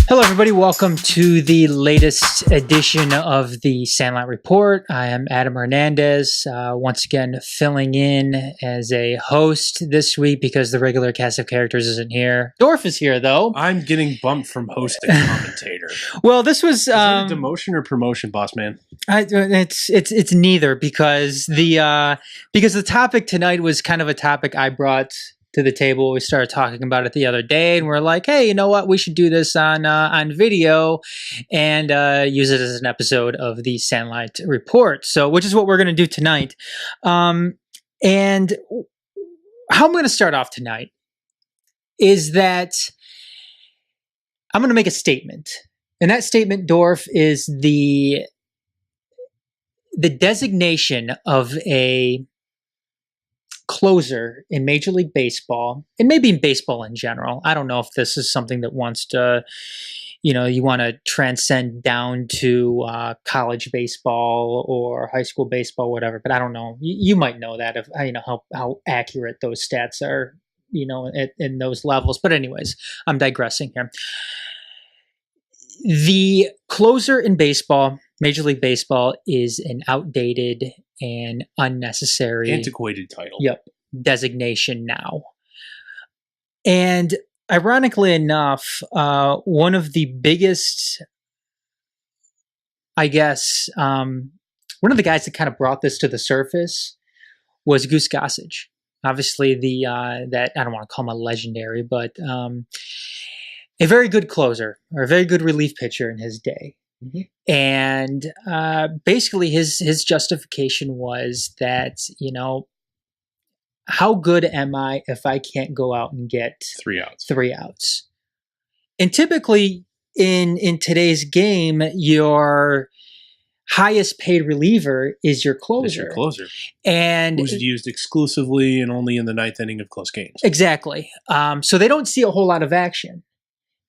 Hello, everybody. Welcome to the latest edition of the Sandlot Report. I am Adam Hernandez, once again filling in as a host this week because the regular cast of characters isn't here. Dorf is here, though. I'm getting bumped from host to commentator. Well, this was Is that a demotion or promotion, boss man? It's neither because the topic tonight was kind of a topic I brought to the table. We started talking about it the other day, and we're like, "Hey, you know what? We should do this on video and use it as an episode of the Sandlot Report." So, which is what we're going to do tonight. And how I'm going to start off tonight is that I'm going to make a statement, and that statement, Dorf, is the designation of a closer in Major League Baseball, and maybe in baseball in general. I don't know if this is something that wants to, you want to transcend down to college baseball or high school baseball, whatever. But I don't know. You might know that if how accurate those stats are, in those levels. But anyways, I'm digressing here. The closer in baseball, Major League Baseball, is an outdated and unnecessary, antiquated title. Yep, designation now. And ironically enough, one of the biggest, I guess, one of the guys that kind of brought this to the surface was Goose. Obviously, that I don't want to call him a legendary, but a very good closer or a very good relief pitcher in his day. Mm-hmm. And basically his justification was that, how good am I if I can't go out and get 3 outs? 3 outs. And typically in today's game, your highest paid reliever is your closer. Is your closer. And who's used exclusively and only in the ninth inning of close games. Exactly. So they don't see a whole lot of action.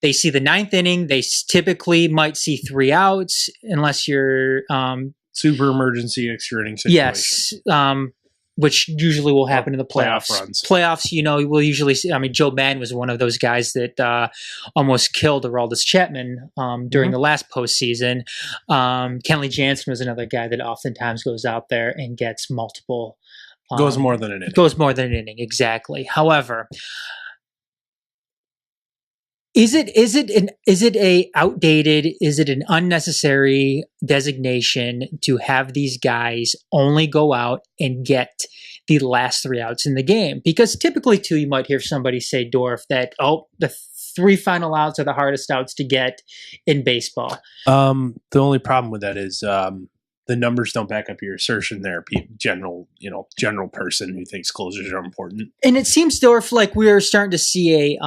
They see the ninth inning. They typically might see 3 outs unless you're super emergency extra inning situation. Yes, which usually will happen in the playoffs. Playoff runs. Playoffs, we'll usually see. I mean, Joe Mann was one of those guys that almost killed Aroldis Chapman during the last postseason. Kenley Jansen was another guy that oftentimes goes out there and gets multiple. Goes more than an inning. Goes more than an inning, exactly. However, Is it a outdated, is it an unnecessary designation to have these guys only go out and get the last 3 outs in the game? Because typically, too, you might hear somebody say, Dorf, that, the 3 final outs are the hardest outs to get in baseball. The only problem with that is the numbers don't back up your assertion there. General person who thinks closers are important. And it seems, Dorf, like we're starting to see a,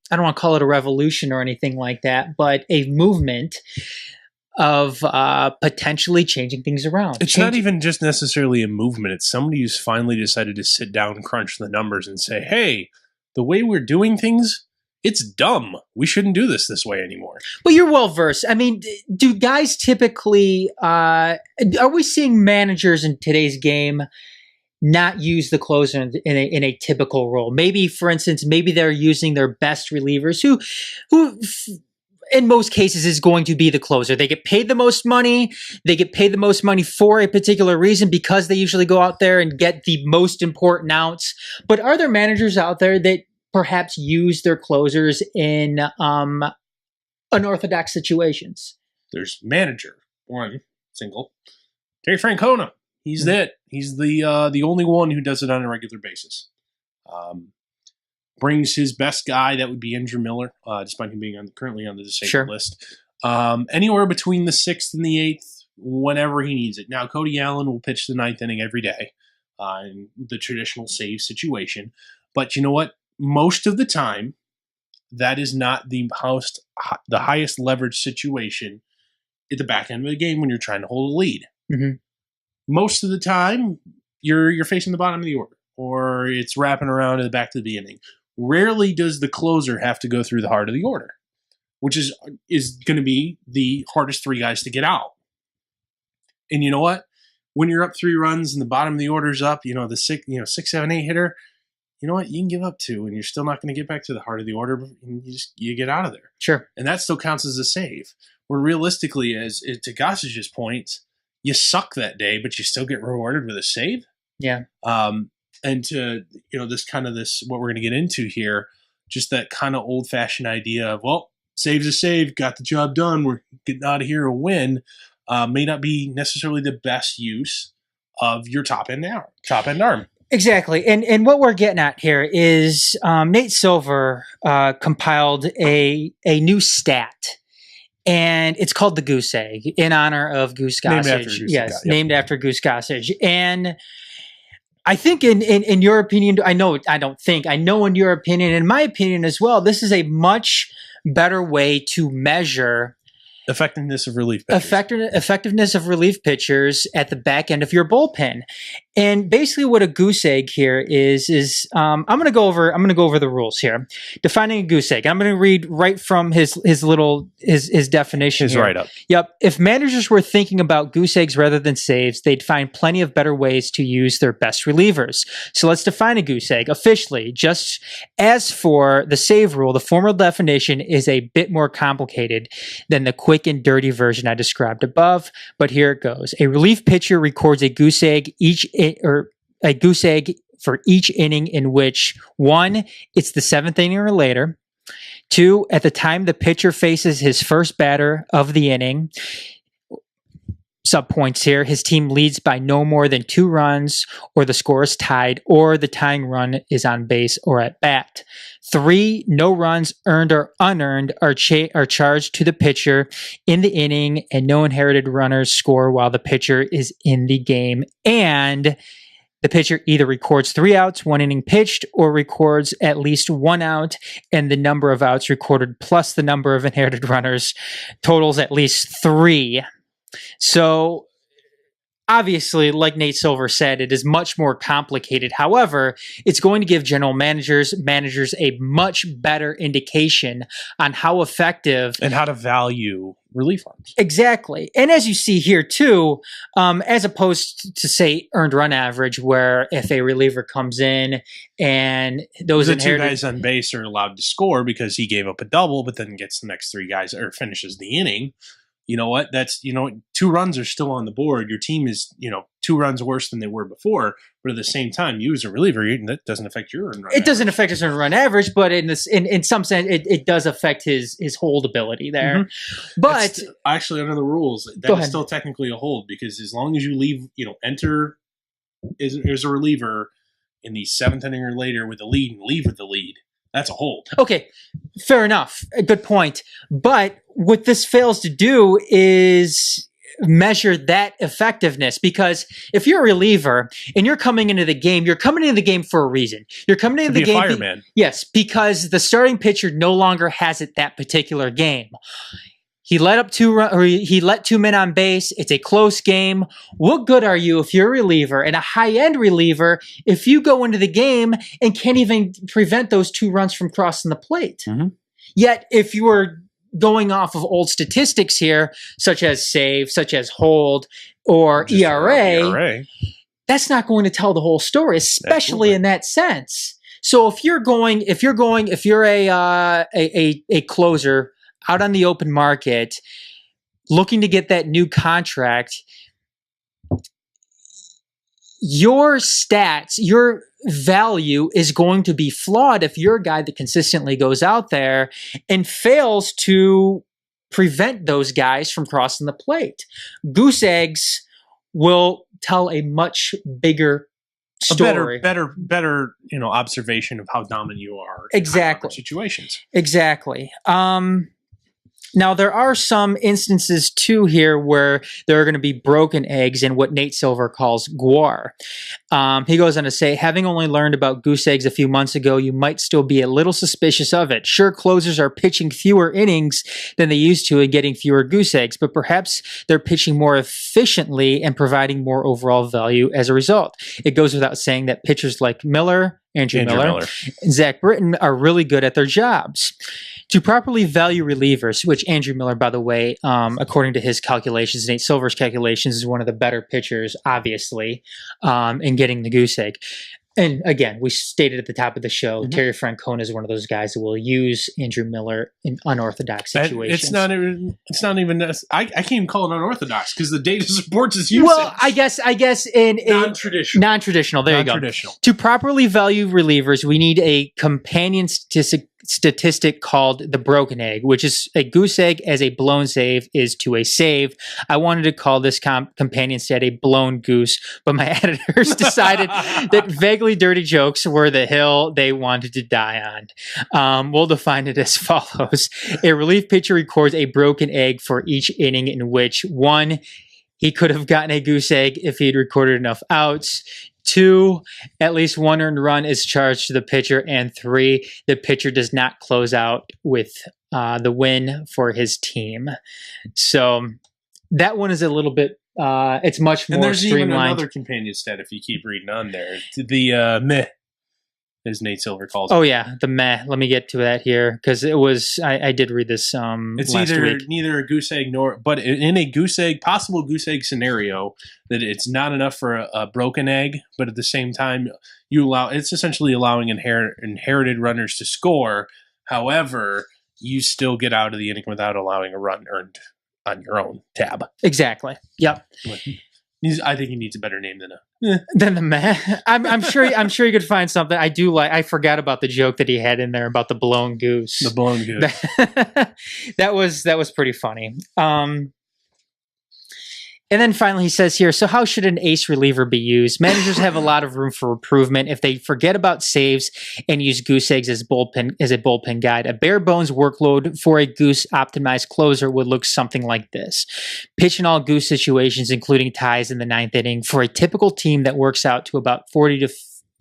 I don't want to call it a revolution or anything like that, but a movement of potentially changing things around. It's not even just necessarily a movement. It's somebody who's finally decided to sit down and crunch the numbers and say, hey, the way we're doing things, it's dumb. We shouldn't do this way anymore. But you're well versed. I mean, do guys typically, are we seeing managers in today's game not use the closer in a typical role? Maybe, for instance, they're using their best relievers who in most cases is going to be the closer. They get paid the most money. They get paid the most money for a particular reason because they usually go out there and get the most important outs. But are there managers out there that perhaps use their closers in unorthodox situations? There's manager, one, single. Terry Francona. He's it. He's the only one who does it on a regular basis. Brings his best guy, that would be Andrew Miller, despite him being currently on the disabled list. Anywhere between the 6th and the 8th, whenever he needs it. Now, Cody Allen will pitch the 9th inning every day in the traditional save situation. But you know what? Most of the time, that is not the highest leverage situation at the back end of the game when you're trying to hold a lead. Mm-hmm. Most of the time, you're facing the bottom of the order, or it's wrapping around to the back of the inning. Rarely does the closer have to go through the heart of the order, which is going to be the hardest 3 guys to get out. And you know what? When you're up 3 runs and the bottom of the order's up, the 6, 7, 8 hitter, you know what? You can give up 2, and you're still not going to get back to the heart of the order. And you get out of there. Sure. And that still counts as a save. Where realistically, as to Goss's point, you suck that day, but you still get rewarded with a save. Yeah. And to this what we're going to get into here, just that kind of old fashioned idea of, well, save's a save, got the job done, we're getting out of here a win, may not be necessarily the best use of your top end arm. Exactly. And what we're getting at here is Nate Silver compiled a new stat, and it's called the Goose Egg in honor of Goose Gossage. Named after Goose Gossage. And I think in your opinion, I know in your opinion, in my opinion as well, this is a much better way to measure effectiveness of relief pitchers. Effectiveness of relief pitchers at the back end of your bullpen. And basically what a goose egg here is I'm going to go over the rules here. Defining a goose egg. I'm going to read right from his definition. His write-up. Yep. If managers were thinking about goose eggs rather than saves, they'd find plenty of better ways to use their best relievers. So let's define a goose egg officially. Just as for the save rule, the formal definition is a bit more complicated than the quick and dirty version I described above, but here it goes. A relief pitcher records a goose egg for each inning in which 1, it's the 7th inning or later. 2, at the time the pitcher faces his first batter of the inning. Subpoints here. His team leads by no more than 2 runs, or the score is tied, or the tying run is on base or at bat. 3, no runs earned or unearned are charged to the pitcher in the inning, and no inherited runners score while the pitcher is in the game. And the pitcher either records 3 outs, 1 inning pitched, or records at least 1 out, and the number of outs recorded plus the number of inherited runners totals at least 3. So obviously, like Nate Silver said, it is much more complicated. However, it's going to give general managers a much better indication on how effective and how to value relief arms. Exactly. And as you see here too, as opposed to say earned run average, where if a reliever comes in and those the 2 guys on base are allowed to score because he gave up a double, but then gets the next 3 guys or finishes the inning. You know what? 2 runs are still on the board. Your team is, 2 runs worse than they were before. But at the same time, you as a reliever, that doesn't affect your earned run average. It doesn't affect his earned run average, but in some sense, it does affect his hold ability there. Mm-hmm. But actually, under the rules, that is still technically a hold, because as long as you leave, enter as a reliever in the 7th inning or later with the lead and leave with the lead, that's a hold. Okay, fair enough. A good point. But what this fails to do is measure that effectiveness, because if you're a reliever and you're coming into the game for a reason. You're coming into the game. To be a fireman. Yes, because the starting pitcher no longer has it that particular game. He let 2 men on base. It's a close game. What good are you if you're a reliever and a high-end reliever if you go into the game and can't even prevent those 2 runs from crossing the plate? Mm-hmm. Yet, if you were going off of old statistics here, such as save, such as hold, or ERA, that's not going to tell the whole story, especially in that sense. So if you're a closer out on the open market, looking to get that new contract, your stats, your value is going to be flawed if you're a guy that consistently goes out there and fails to prevent those guys from crossing the plate. Goose eggs will tell a much bigger story. A better, observation of how dominant you are in situations. Exactly. Now, there are some instances, too, here where there are going to be broken eggs in what Nate Silver calls GWAR. He goes on to say, having only learned about goose eggs a few months ago, you might still be a little suspicious of it. Sure, closers are pitching fewer innings than they used to and getting fewer goose eggs, but perhaps they're pitching more efficiently and providing more overall value as a result. It goes without saying that pitchers like Andrew Miller, and Zach Britton are really good at their jobs. To properly value relievers, which Andrew Miller, by the way, according to his calculations, Nate Silver's calculations, is one of the better pitchers, obviously, in getting the goose egg. And again, we stated at the top of the show, Terry Francona is one of those guys who will use Andrew Miller in unorthodox situations. It's not even. I can't even call it unorthodox because the data supports its usage. Well, I guess in non-traditional. There you go. To properly value relievers, we need a companion statistic called the broken egg, which is a goose egg as a blown save is to a save. I wanted to call this companion stat a blown goose, but my editors decided that vaguely dirty jokes were the hill they wanted to die on. We'll define it as follows. A relief pitcher records a broken egg for each inning in which 1, he could have gotten a goose egg if he'd recorded enough outs. 2, at least 1 earned run is charged to the pitcher. And 3, the pitcher does not close out with the win for his team. So that one is a little bit, it's much more streamlined. And there's even another companion stat if you keep reading on there. The meh, as Nate Silver calls it. Oh, yeah, the meh. Let me get to that here because it was, I did read this it's last week. Neither a goose egg but in a possible goose egg scenario, that it's not enough for a broken egg, but at the same time, it's essentially allowing inherited runners to score. However, you still get out of the inning without allowing a run earned on your own tab. Exactly. Yep. I think he needs a better name than the meh. I'm sure you could find something. I forgot about the joke that he had in there about the blown goose. The blown goose. That was pretty funny. And then finally he says here, so how should an ace reliever be used? Managers have a lot of room for improvement if they forget about saves and use goose eggs as a bullpen guide. A bare bones workload for a goose optimized closer would look something like this. Pitch in all goose situations, including ties in the 9th inning, for a typical team that works out to about 40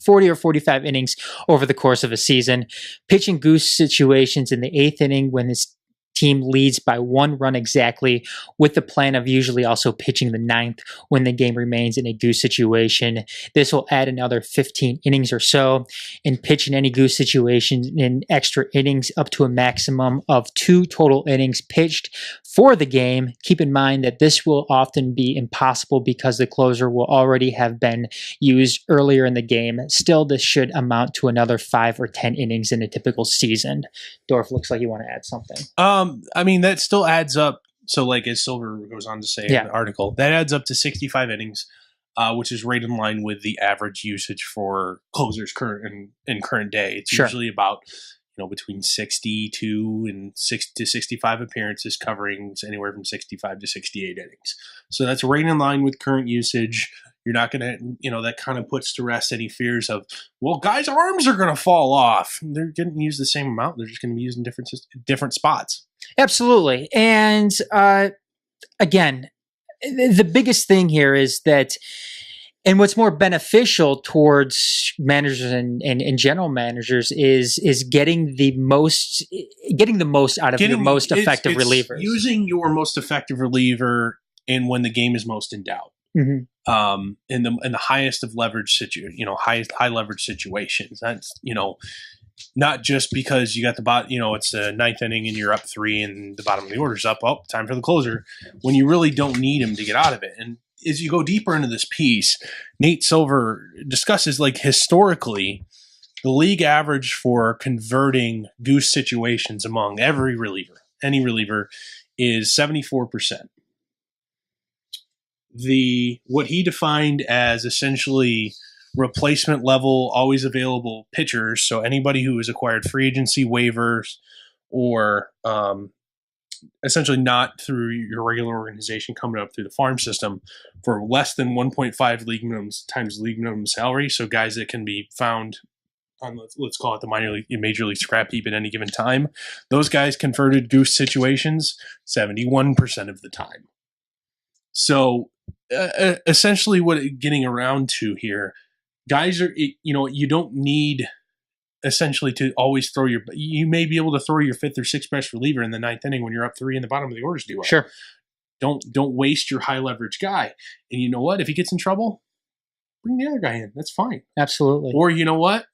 or 45 innings over the course of a season. Pitch in goose situations in the 8th inning when his team leads by 1 run exactly, with the plan of usually also pitching the 9th when the game remains in a goose situation. This will add another 15 innings or so, and pitch in any goose situation in extra innings up to a maximum of 2 total innings pitched for the game. Keep in mind that this will often be impossible because the closer will already have been used earlier in the game. Still, this should amount to another 5 or 10 innings in a typical season. Dorf, looks like you want to add something. I mean, that still adds up. So, like as Silver goes on to say in the article, that adds up to 65 innings, which is right in line with the average usage for closers in current day. It's usually about between 62 and 65 appearances, covering anywhere from 65 to 68 innings. So that's right in line with current usage. You're not going to, that kind of puts to rest any fears of, well, guys' arms are going to fall off. They're going to use the same amount. They're just going to be used in different spots. Absolutely. And again, the biggest thing here is that, and what's more beneficial towards managers and general managers is getting the most out of your most effective relievers. Using your most effective reliever in when the game is most in doubt. Mm-hmm. In the highest of leverage high leverage situations. That's not just because you got the it's the 9th inning and you're up 3 and the bottom of the order's up. Oh, time for the closer. When you really don't need him to get out of it. And as you go deeper into this piece, Nate Silver discusses historically the league average for converting goose situations among any reliever is 74%. What he defined as essentially replacement level, always available pitchers. So anybody who has acquired free agency waivers or essentially not through your regular organization coming up through the farm system for less than 1.5 league minimums times league minimum salary. So guys that can be found on, let's call it the major league scrap heap at any given time. Those guys converted goose situations 71% of the time. So essentially what getting around to here, guys are, you don't need essentially to always you may be able to throw your 5th or 6th best reliever in the 9th inning when you're up 3 in the bottom of the order's due up. Sure. Don't waste your high leverage guy. And you know what? If he gets in trouble, bring the other guy in. That's fine. Absolutely. Or you know what?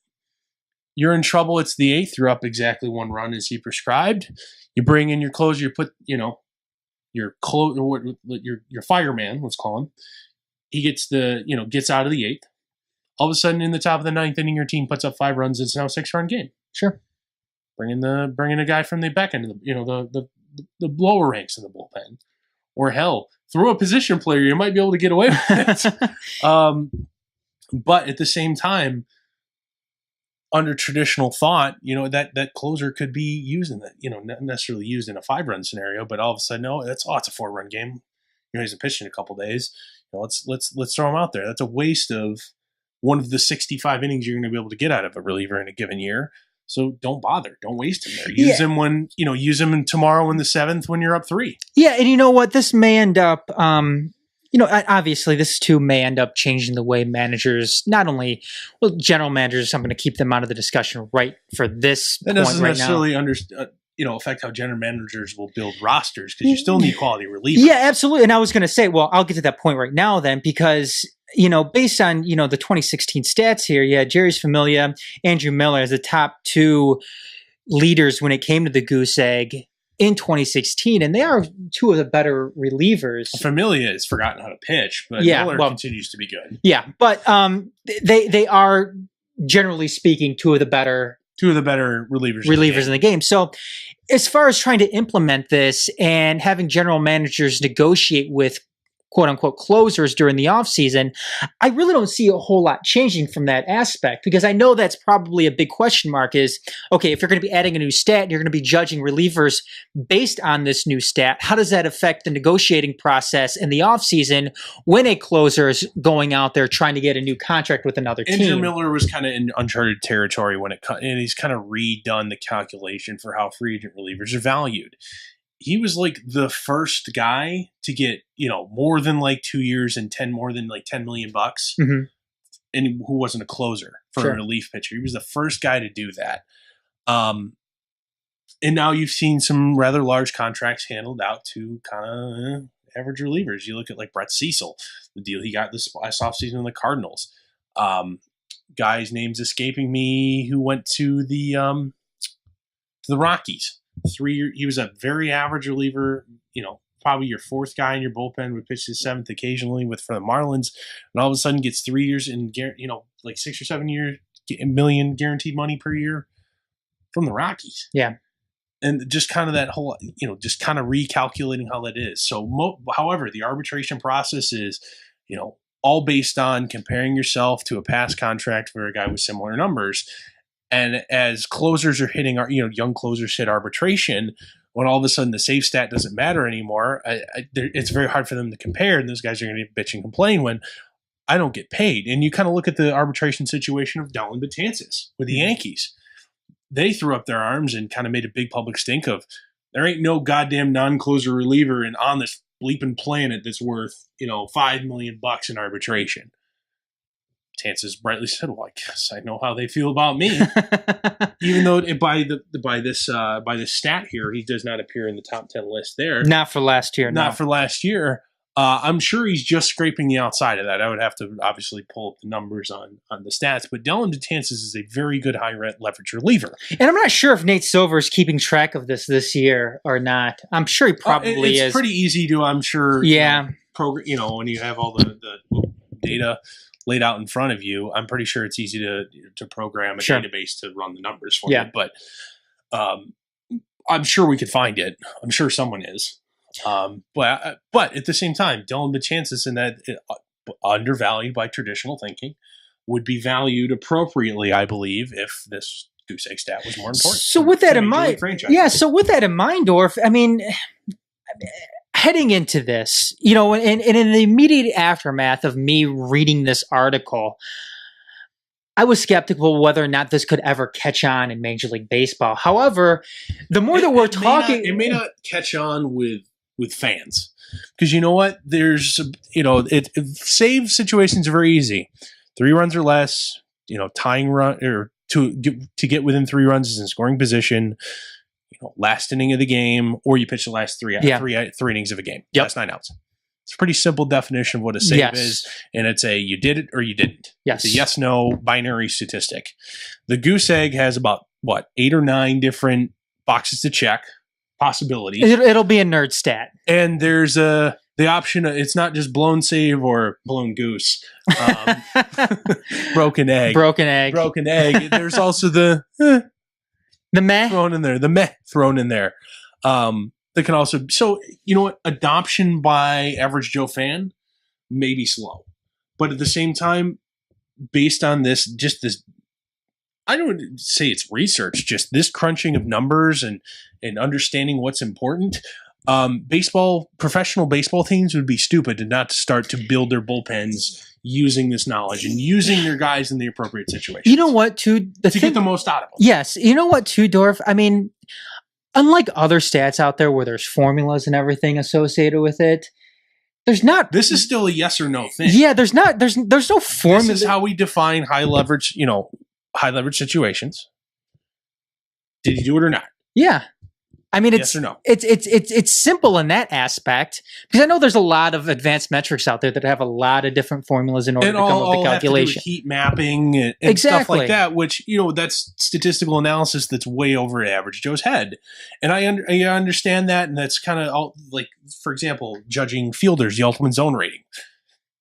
You're in trouble. It's the 8th. You're up exactly 1 run as he prescribed. You bring in your closer. You put, your fireman, let's call him. He gets gets out of the 8th. All of a sudden, in the top of the ninth inning, your team puts up 5 runs. It's now a 6-run game. Sure. Bring in a guy from the back end, the lower ranks in the bullpen, or hell, throw a position player. You might be able to get away with it. But at the same time, under traditional thought, that closer could be used in that, not necessarily used in a 5-run scenario, but all of a sudden, no, it's a 4-run game. He's pitched in a couple days. Let's throw him out there. That's a waste of one of the 65 innings you're going to be able to get out of a reliever in a given year. So don't bother. Don't waste him there. Use him use him tomorrow in the 7th when you're up 3. Yeah, and you know what? This may end up obviously this too may end up changing the way managers, not only, general managers, I'm going to keep them out of the discussion right for this that point doesn't right necessarily affect how general managers will build rosters, because you still need quality relievers. Yeah, absolutely. And I was going to say, I'll get to that point right now then, because, based on, the 2016 stats here, Jerry's Familia, Andrew Miller as the top 2 leaders when it came to the Goose Egg in 2016, and they are 2 of the better relievers. Familia has forgotten how to pitch, but Miller continues to be good. Yeah, but they are, generally speaking, 2 of the better relievers in the game. So as far as trying to implement this and having general managers negotiate with quote unquote closers during the offseason, I really don't see a whole lot changing from that aspect, because I know that's probably a big question mark is, okay, if you're going to be adding a new stat, you're going to be judging relievers based on this new stat. How does that affect the negotiating process in the offseason when a closer is going out there trying to get a new contract with another team? Andrew Miller was kind of in uncharted territory and he's kind of redone the calculation for how free agent relievers are valued. He was like the first guy to get, more than like 2 years and more than like $10 million, mm-hmm. and who wasn't a closer for a relief pitcher. He was the first guy to do that. And now you've seen some rather large contracts handled out to kind of average relievers. You look at like Brett Cecil, the deal he got this last offseason in the Cardinals. Guy's name's escaping me, who went to the Rockies. 3 years, he was a very average reliever, probably your 4th guy in your bullpen, would pitch his 7th occasionally for the Marlins, and all of a sudden gets 3 years and like 6 or 7 years, million guaranteed money per year from the Rockies. Yeah. And just kind of that whole, just kind of recalculating how that is. So, however, the arbitration process is, all based on comparing yourself to a past contract for a guy with similar numbers. And as closers are hitting, young closers hit arbitration, when all of a sudden the save stat doesn't matter anymore, it's very hard for them to compare. And those guys are going to bitch and complain when I don't get paid. And you kind of look at the arbitration situation of Dellin Betances with the Yankees. They threw up their arms and kind of made a big public stink of, there ain't no goddamn non-closer reliever on this bleeping planet that's worth, $5 million in arbitration. Betances brightly said, "Well, I guess I know how they feel about me." Even though by this stat here, he does not appear in the top 10 list there. Not for last year. Not for last year. I'm sure he's just scraping the outside of that. I would have to obviously pull up the numbers on the stats, but Dellin Betances is a very good high leverage reliever. And I'm not sure if Nate Silver is keeping track of this year or not. I'm sure he probably is. It's pretty easy to, I'm sure. Yeah. When you have all the data laid out in front of you, I'm pretty sure it's easy to program a database to run the numbers for you. But I'm sure we could find it. I'm sure someone is. But at the same time, Dellin Betances in that undervalued by traditional thinking would be valued appropriately, I believe, if this goose egg stat was more important. So with that in mind, Dorf, I mean, heading into this, and in the immediate aftermath of me reading this article, I was skeptical whether or not this could ever catch on in Major League Baseball. However, the more that we're talking... It may not catch on with fans. Because you know what? There's, save situations are very easy. 3 runs or less, tying run, or to get within 3 runs is in scoring position, last inning of the game, or you pitch the last three innings of a game. Last 9 outs. It's a pretty simple definition of what a save is, and it's a you did it or you didn't. Yes. It's a yes-no binary statistic. The goose egg has about, 8 or 9 different boxes to check, possibilities. It'll be a nerd stat. And there's the option, it's not just blown save or blown goose, broken egg. There's also the meh thrown in there, that can also, so you know what, adoption by average Joe fan may be slow, but at the same time, based on this, I don't say it's research, just this crunching of numbers and understanding what's important. Professional baseball teams would be stupid to not start to build their bullpens using this knowledge and using their guys in the appropriate situations. You know what, too? Get the most out of them. Yes. You know what, too, Dorf? I mean, unlike other stats out there where there's formulas and everything associated with it, there's not. This is still a yes or no thing. Yeah, there's no formula. This is how we define high leverage situations. Did he do it or not? Yeah. I mean, yes or no? It's simple in that aspect, because I know there's a lot of advanced metrics out there that have a lot of different formulas in order to come up with the calculation. Have to do with heat mapping and stuff like that, which, that's statistical analysis that's way over average Joe's head. And I understand that, and that's kind of like, for example, judging fielders, the ultimate zone rating.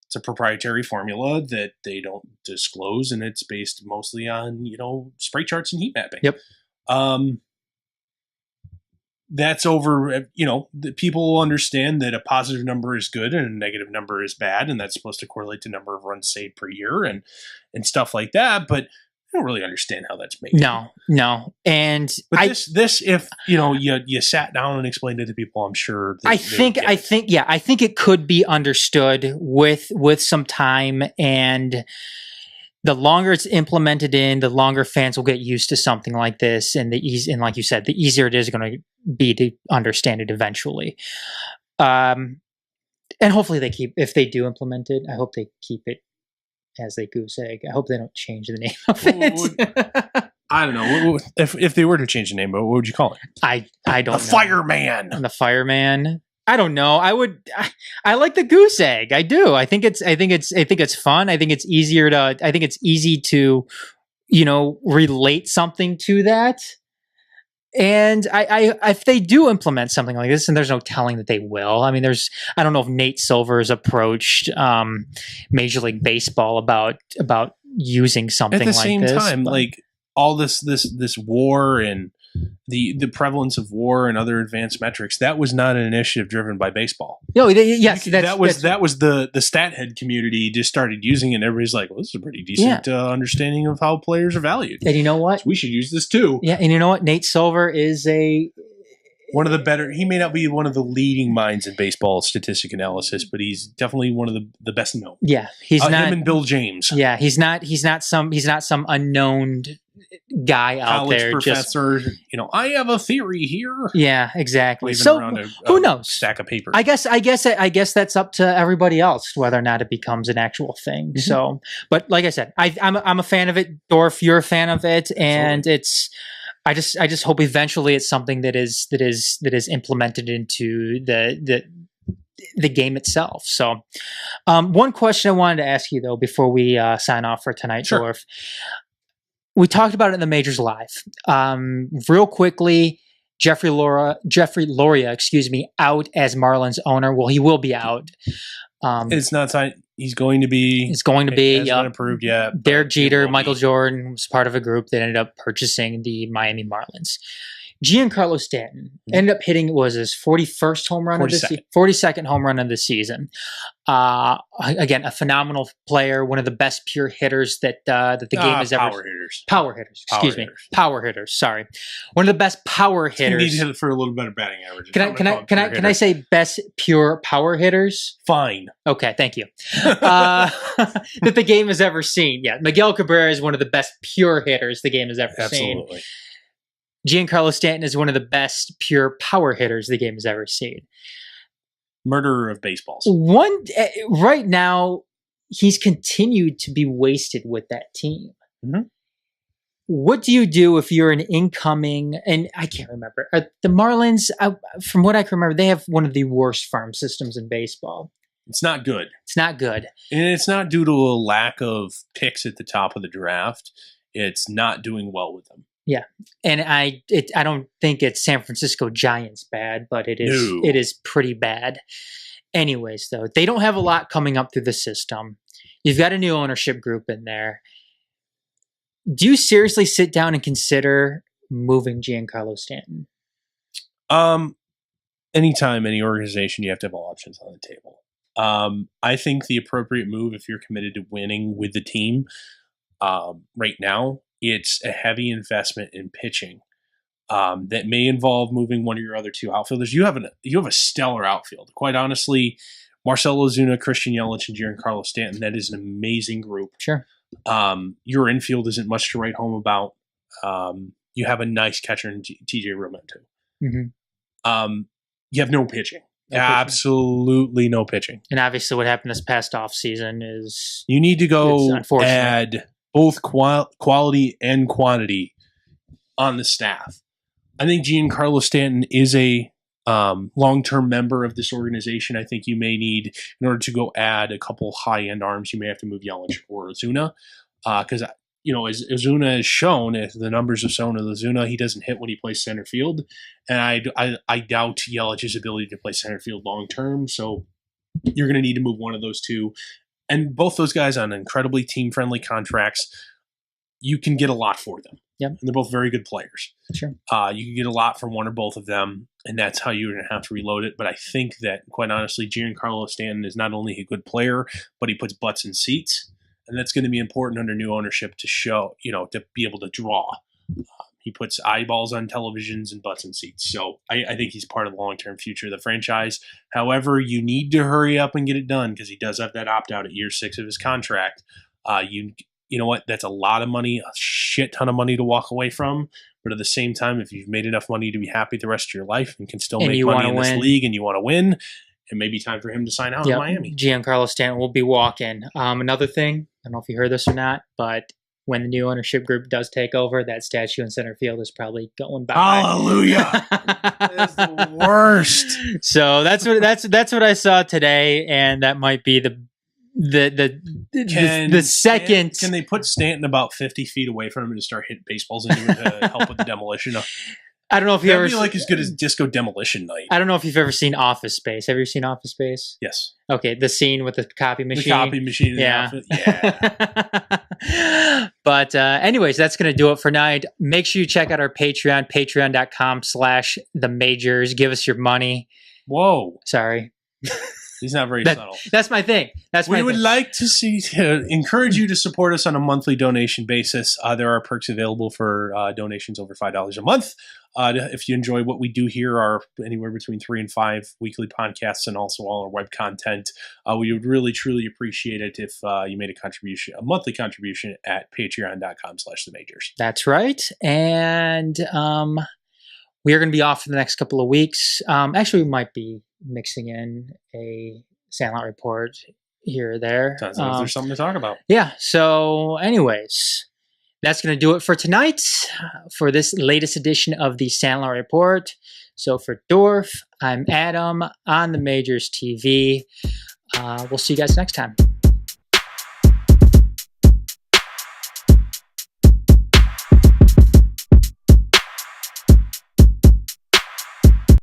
It's a proprietary formula that they don't disclose, and it's based mostly on, spray charts and heat mapping. Yep. That's over, the people will understand that a positive number is good and a negative number is bad, and that's supposed to correlate to number of runs saved per year and stuff like that, but I don't really understand how that's made. No. But this, if you sat down and explained it to people, I'm sure. I think it could be understood with some time, and the longer it's implemented in, the longer fans will get used to something like this, and like you said, the easier it is going to be to understand it eventually. And hopefully if they do implement it, I hope they keep it as a goose egg. I hope they don't change the name of it. I don't know. If they were to change the name, what would you call it? I don't know. The Fireman. I don't know. I like the goose egg. I do. I think it's fun. I think it's easy to, relate something to that. And if they do implement something like this, and there's no telling that they will. I mean, I don't know if Nate Silver has approached Major League Baseball about using something like this. At the same time, like all this war and the prevalence of war and other advanced metrics, that was not an initiative driven by baseball. No, yes, that was the stat head community just started using it, and everybody's like, well, this is a pretty decent understanding of how players are valued. And you know what? So we should use this too. Yeah, and you know what? Nate Silver is one of the better. He may not be one of the leading minds in baseball statistic analysis, but he's definitely one of the best known. Yeah, he's not him and Bill James. Yeah, he's not some unknown guy out there. Professor, I have a theory here. Yeah, exactly. So who knows? Stack of paper. I guess that's up to everybody else whether or not it becomes an actual thing. Mm-hmm. So, but like I said, I'm a fan of it. Dorf, you're a fan of it, and I just hope eventually it's something that is implemented into the game itself. So, one question I wanted to ask you though before we sign off for tonight, sure. Dorf. We talked about it in the Majors Live. Real quickly, Jeffrey Loria, out as Marlins owner. Well, he will be out. It's not signed. He's going to be. It's going to be. It hasn't been approved yet. Derek Jeter, Michael Jordan was part of a group that ended up purchasing the Miami Marlins. Giancarlo Stanton ended up hitting, was his 41st home run 42nd home run of the season. Again, a phenomenal player, one of the best pure hitters that the game has ever. Power hitters. Sorry, one of the best power hitters. You need to hit it for a little better batting average. Can I say best pure power hitters? Fine. Okay, thank you. That the game has ever seen. Yeah, Miguel Cabrera is one of the best pure hitters the game has ever seen. Absolutely. Giancarlo Stanton is one of the best pure power hitters the game has ever seen. Murderer of baseballs. Right now, he's continued to be wasted with that team. Mm-hmm. What do you do if you're an incoming, and I can't remember, the Marlins, from what I can remember, they have one of the worst farm systems in baseball. It's not good. And it's not due to a lack of picks at the top of the draft. It's not doing well with them. Yeah, and I don't think it's San Francisco Giants bad, but it is pretty bad. Anyways, though, they don't have a lot coming up through the system. You've got a new ownership group in there. Do you seriously sit down and consider moving Giancarlo Stanton? Anytime, any organization, you have to have all options on the table. I think the appropriate move, if you're committed to winning with the team, right now, it's a heavy investment in pitching. That may involve moving one of your other two outfielders. You have a stellar outfield. Quite honestly, Marcell Ozuna, Christian Yelich, and Giancarlo Stanton, that is an amazing group. Sure. Your infield isn't much to write home about. You have a nice catcher in TJ Realmuto. Mm-hmm. You have no pitching. Absolutely no pitching. And obviously what happened this past offseason is... You need to go add both quality and quantity on the staff. I think Giancarlo Stanton is a long-term member of this organization. I think you may need, in order to go add a couple high-end arms, you may have to move Yelich or Ozuna. Because, as Ozuna has shown, if the numbers have shown Ozuna, he doesn't hit when he plays center field. And I doubt Yelich's ability to play center field long-term. So you're going to need to move one of those two. And both those guys on incredibly team-friendly contracts, you can get a lot for them. Yep. And they're both very good players. Sure. You can get a lot from one or both of them, and that's how you're going to have to reload it. But I think that, quite honestly, Giancarlo Stanton is not only a good player, but he puts butts in seats. And that's going to be important under new ownership to show, to be able to draw. He puts eyeballs on televisions and butts in seats. So I think he's part of the long-term future of the franchise. However, you need to hurry up and get it done because he does have that opt-out at year 6 of his contract. You know what? That's a lot of money, a shit ton of money to walk away from. But at the same time, if you've made enough money to be happy the rest of your life and can still make money in this league and you want to win, it may be time for him to sign out in Miami. Giancarlo Stanton will be walking. Another thing, I don't know if you heard this or not, but when the new ownership group does take over, that statue in center field is probably going by. Hallelujah! That's the worst. So that's what I saw today, and that might be the second. Can they put Stanton about 50 feet away from him and just start hitting baseballs into it to help with the demolition? I don't know if you ever... That'd be like as good as Disco Demolition Night. I don't know if you've ever seen Office Space. Have you ever seen Office Space? Yes. Okay, the scene with the copy machine. The copy machine. Yeah. Yeah. But anyways, that's going to do it for tonight. Make sure you check out our Patreon, patreon.com/themajors. Give us your money. Whoa. Sorry. He's not very subtle. That's my thing. We would like to encourage you to support us on a monthly donation basis. There are perks available for donations over $5 a month. If you enjoy what we do here, are anywhere between 3 and 5 weekly podcasts and also all our web content. We would really, truly appreciate it if you made a monthly contribution at patreon.com/themajors. That's right. And we are going to be off for the next couple of weeks. Actually, we might be mixing in a Sandlot Report here or there. Sounds like there's something to talk about. Yeah. So anyways, that's going to do it for tonight for this latest edition of the Sandlot Report. So for Dorf, I'm Adam on the Majors TV. We'll see you guys next time.